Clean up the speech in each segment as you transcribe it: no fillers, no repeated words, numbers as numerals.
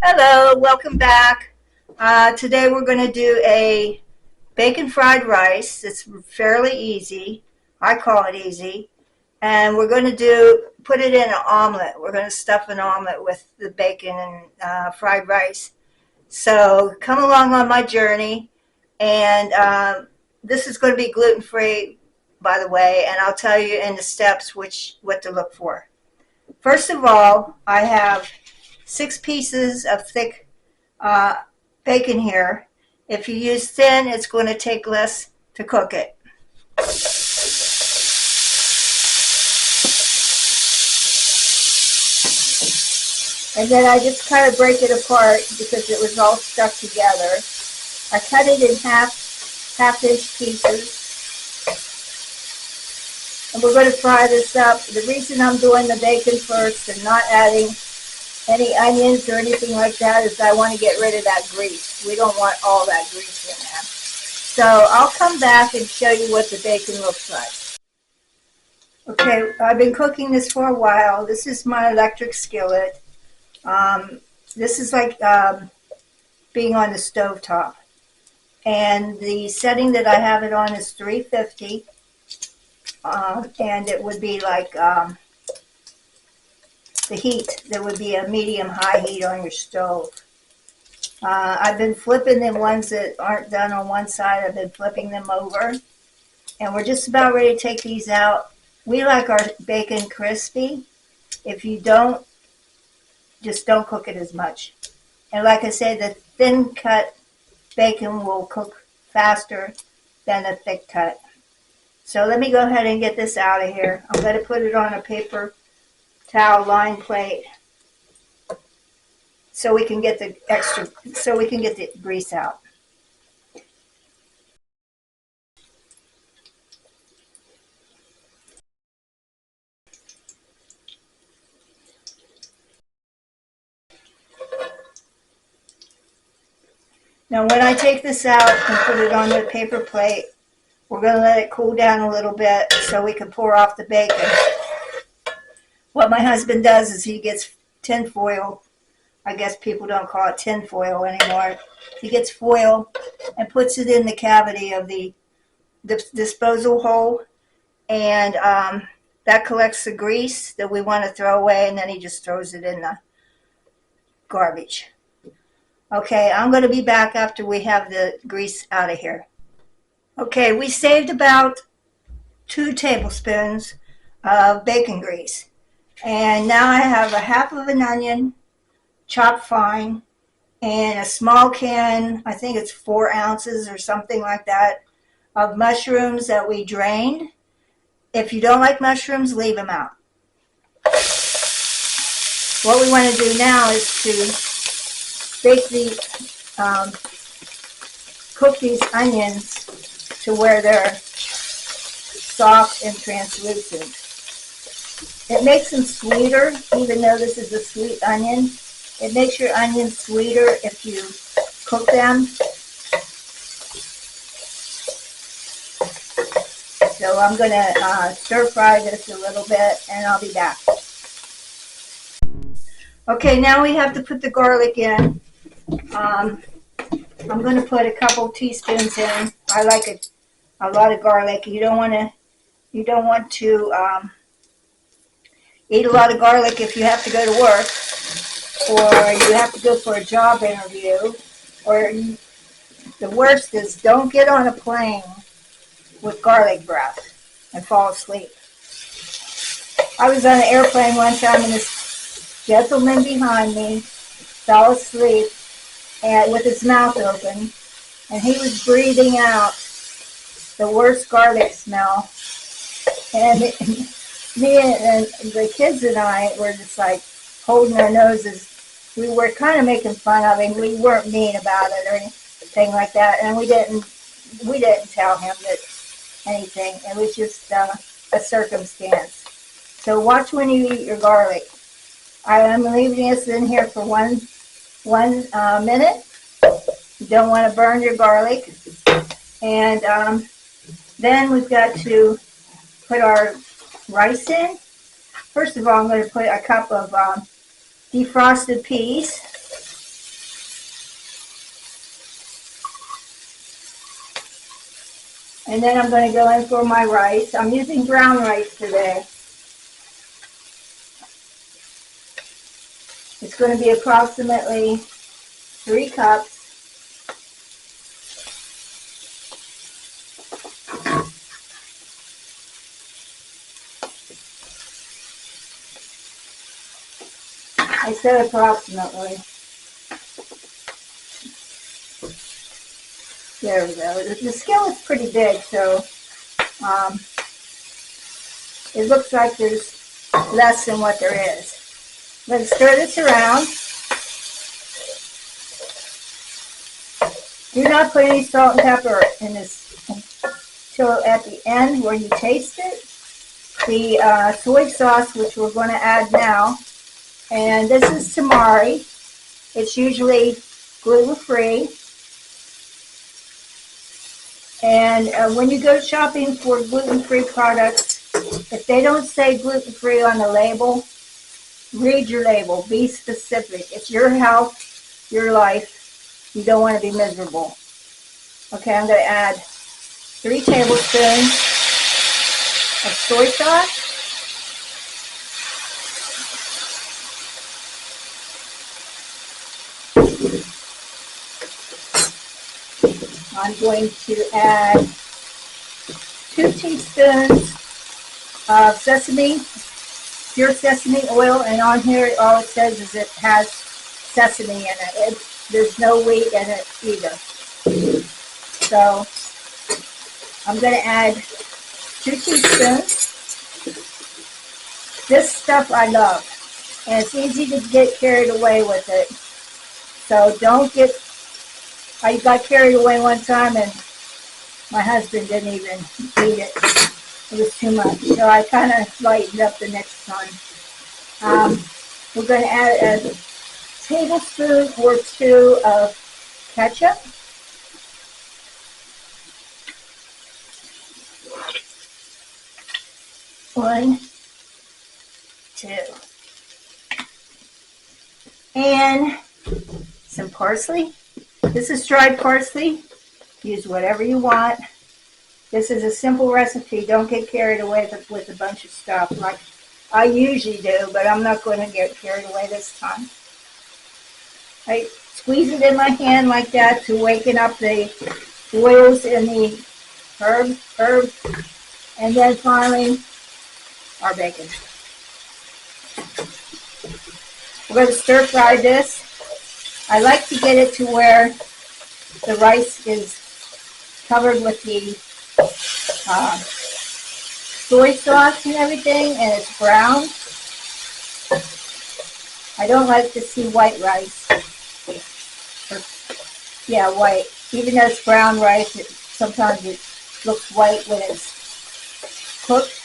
Hello, welcome back. Today we're going to do a bacon fried rice. It's fairly easy. I call it easy. And we're going to put it in an omelet. We're going to stuff an omelet with the bacon and fried rice. So come along on my journey. And this is going to be gluten-free, by the way, and I'll tell you in the steps what to look for. First of all, I have 6 pieces of thick bacon here. If you use thin, it's going to take less to cook it. And then I just kind of break it apart because it was all stuck together. I cut it in half-inch pieces. And we're going to fry this up. The reason I'm doing the bacon first and not adding any onions or anything like that is I want to get rid of that grease. We don't want all that grease in there. So I'll come back and show you what the bacon looks like. Okay, I've been cooking this for a while. This is my electric skillet. This is like being on the stovetop. And the setting that I have it on is 350. And it would be like the heat. There would be a medium-high heat on your stove. I've been flipping the ones that aren't done on one side. I've been flipping them over. And we're just about ready to take these out. We like our bacon crispy. If you don't, just don't cook it as much. And like I say, the thin cut bacon will cook faster than the thick cut. So let me go ahead and get this out of here. I'm going to put it on a paper towel lined plate so we can get the grease out. Now when I take this out and put it on the paper plate, we're going to let it cool down a little bit so we can pour off the bacon. What my husband does is he gets tin foil. I guess people don't call it tin foil anymore. He gets foil and puts it in the cavity of the disposal hole. And that collects the grease that we want to throw away, and then he just throws it in the garbage. Okay, I'm going to be back after we have the grease out of here. Okay, we saved about 2 tablespoons of bacon grease. And now I have a half of an onion chopped fine and a small can, I think it's 4 ounces or something like that, of mushrooms that we drained. If you don't like mushrooms, leave them out. What we want to do now is to cook these onions to where they're soft and translucent. It makes them sweeter, even though this is a sweet onion. It makes your onions sweeter if you cook them. So I'm going to stir fry this a little bit and I'll be back. Okay, now we have to put the garlic in. I'm going to put a couple teaspoons in. I like a lot of garlic. You don't want to eat a lot of garlic if you have to go to work, or you have to go for a job interview, or the worst is don't get on a plane with garlic breath and fall asleep. I was on an airplane one time and this gentleman behind me fell asleep and with his mouth open, and he was breathing out the worst garlic smell. And me and the kids and I were just like holding our noses. We were kind of making fun of him. We weren't mean about it or anything like that, and we didn't tell him that anything. It was just a circumstance. So watch when you eat your garlic. I am leaving this in here for one minute. You don't want to burn your garlic. And then we've got to put our rice in. First of all, I'm going to put a cup of defrosted peas. And then I'm going to go in for my rice. I'm using brown rice today. It's going to be approximately 3 cups. I said approximately. There we go. The skillet's pretty big, so it looks like there's less than what there is. Let's stir this around. Do not put any salt and pepper in this until at the end where you taste it. The soy sauce, which we're going to add now, and this is Tamari. It's usually gluten-free. And when you go shopping for gluten-free products, if they don't say gluten-free on the label, read your label. Be specific. It's your health, your life. You don't want to be miserable. Okay, I'm going to add 3 tablespoons of soy sauce. I'm going to add 2 teaspoons of sesame, pure sesame oil, and on here all it says is it has sesame in it. There's no wheat in it either. So I'm going to add 2 teaspoons. This stuff I love, and it's easy to get carried away with it. So don't get, I got carried away one time and my husband didn't even eat it. It was too much. So I kind of lightened up the next time. We're going to add a tablespoon or 2 of ketchup. One, 2. And some parsley. This is dried parsley. Use whatever you want. This is a simple recipe. Don't get carried away with a bunch of stuff like I usually do, but I'm not going to get carried away this time. I squeeze it in my hand like that to waken up the oils and the herb, and then finally our bacon. We're going to stir fry this. I like to get it to where the rice is covered with the soy sauce and everything, and it's brown. I don't like to see white rice. White. Even though it's brown rice, sometimes it looks white when it's cooked.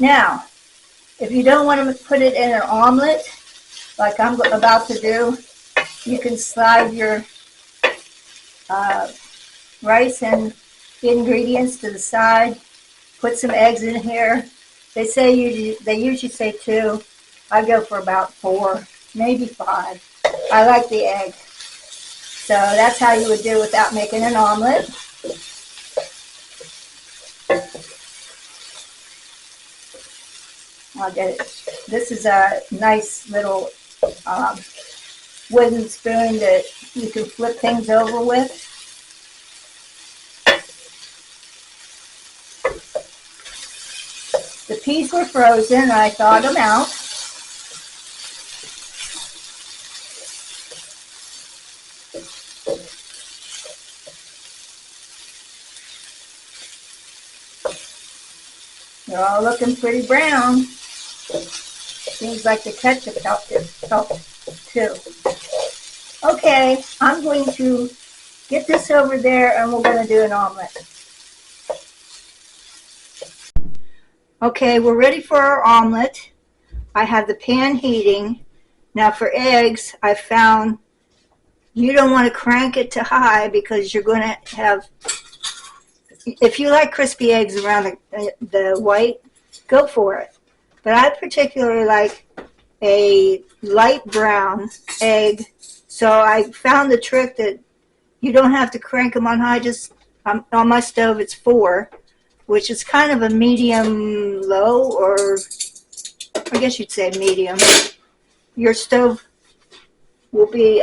Now, if you don't want to put it in an omelet, like I'm about to do, you can slide your rice and the ingredients to the side. Put some eggs in here. They usually say 2. I go for about 4, maybe 5. I like the egg. So that's how you would do without making an omelet. I'll get it. This is a nice little wooden spoon that you can flip things over with. The peas were frozen. I thawed them out. They're all looking pretty brown. Seems like the ketchup helped too. Okay, I'm going to get this over there and we're going to do an omelet. Okay, we're ready for our omelet. I have the pan heating. Now for eggs, I found you don't want to crank it to high because you're going to have, if you like crispy eggs around the white, go for it. But I particularly like a light brown egg. So I found the trick that you don't have to crank them on high. Just on my stove, it's 4, which is kind of a medium low, or I guess you'd say medium. Your stove will be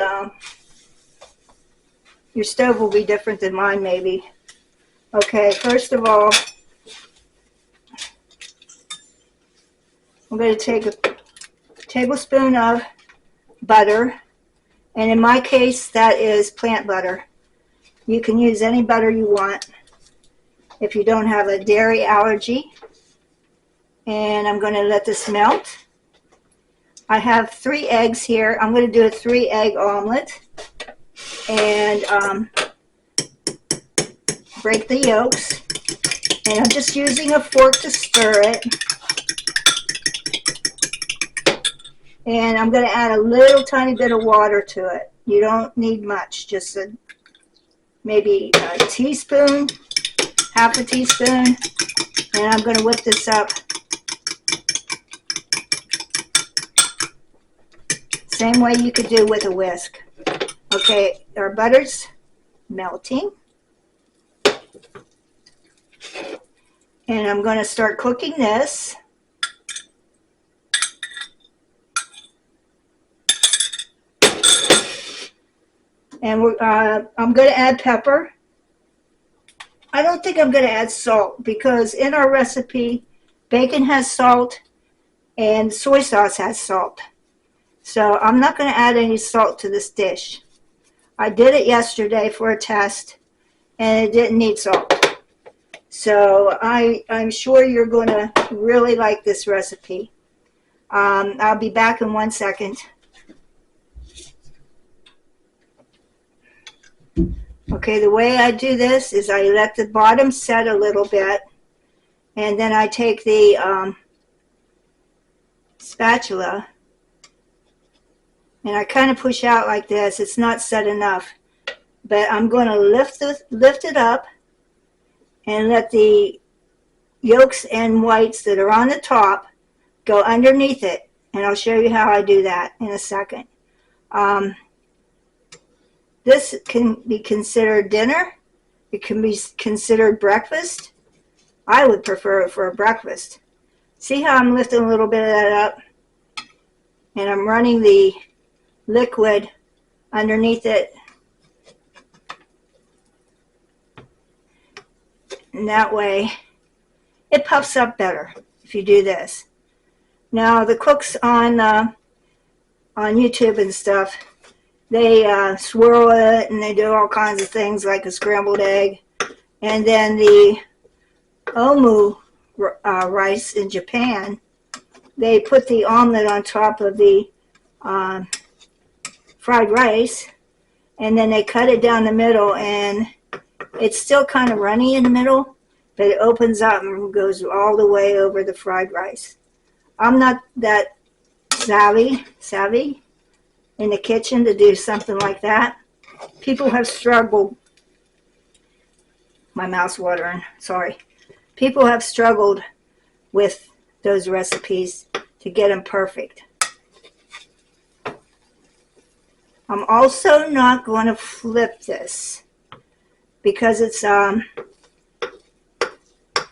different than mine, maybe. Okay, first of all, I'm going to take a tablespoon of butter, and in my case, that is plant butter. You can use any butter you want if you don't have a dairy allergy. And I'm going to let this melt. I have 3 eggs here. I'm going to do a 3-egg omelet. And break the yolks. And I'm just using a fork to stir it. And I'm going to add a little tiny bit of water to it. You don't need much, just maybe a teaspoon, half a teaspoon. And I'm going to whip this up. Same way you could do with a whisk. Okay, our butter's melting. And I'm going to start cooking this. And I'm going to add pepper. I don't think I'm going to add salt because in our recipe, bacon has salt and soy sauce has salt. So I'm not going to add any salt to this dish. I did it yesterday for a test and it didn't need salt. So I'm sure you're going to really like this recipe. I'll be back in 1 second. Okay, the way I do this is I let the bottom set a little bit, and then I take the spatula and I kind of push out like this. It's not set enough, but I'm going to lift it up and let the yolks and whites that are on the top go underneath it, and I'll show you how I do that in a second. This can be considered dinner. It can be considered breakfast. I would prefer it for a breakfast. See how I'm lifting a little bit of that up? And I'm running the liquid underneath it. And that way, it puffs up better if you do this. Now, the cooks on YouTube and stuff, they swirl it and they do all kinds of things like a scrambled egg. And then the omu rice in Japan, they put the omelet on top of the fried rice, and then they cut it down the middle, and it's still kind of runny in the middle, but it opens up and goes all the way over the fried rice. I'm not that savvy in the kitchen to do something like that. People have struggled. My mouth's watering, sorry. People have struggled with those recipes to get them perfect. I'm also not going to flip this because it's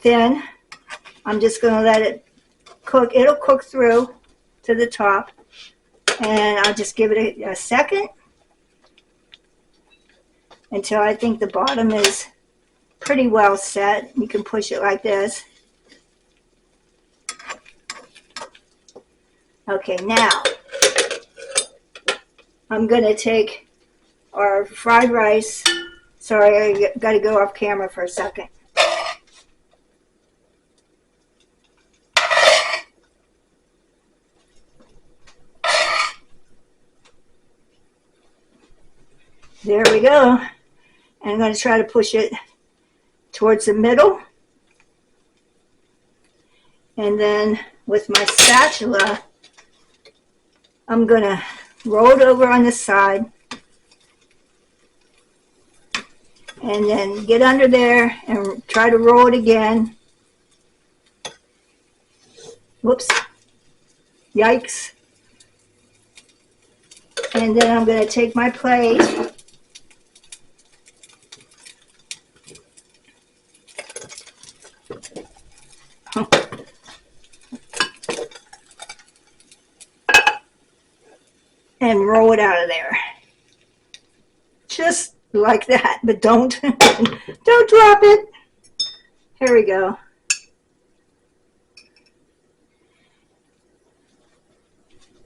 thin. I'm just going to let it cook. It'll cook through to the top, and I'll just give it a second until I think the bottom is pretty well set. You can push it like this. Okay, now I'm going to take our fried rice. Sorry, I got to go off camera for a second. There we go. And I'm going to try to push it towards the middle. And then with my spatula, I'm going to roll it over on this side. And then get under there and try to roll it again. Whoops. Yikes. And then I'm going to take my plate and roll it out of there. Just like that, but don't don't drop it. Here we go.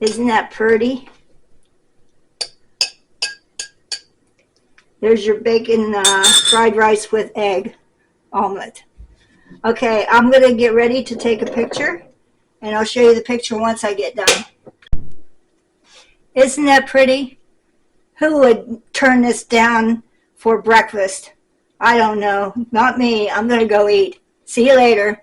Isn't that pretty? There's your bacon fried rice with egg omelet. Okay, I'm going to get ready to take a picture, and I'll show you the picture once I get done. Isn't that pretty? Who would turn this down for breakfast? I don't know. Not me. I'm going to go eat. See you later.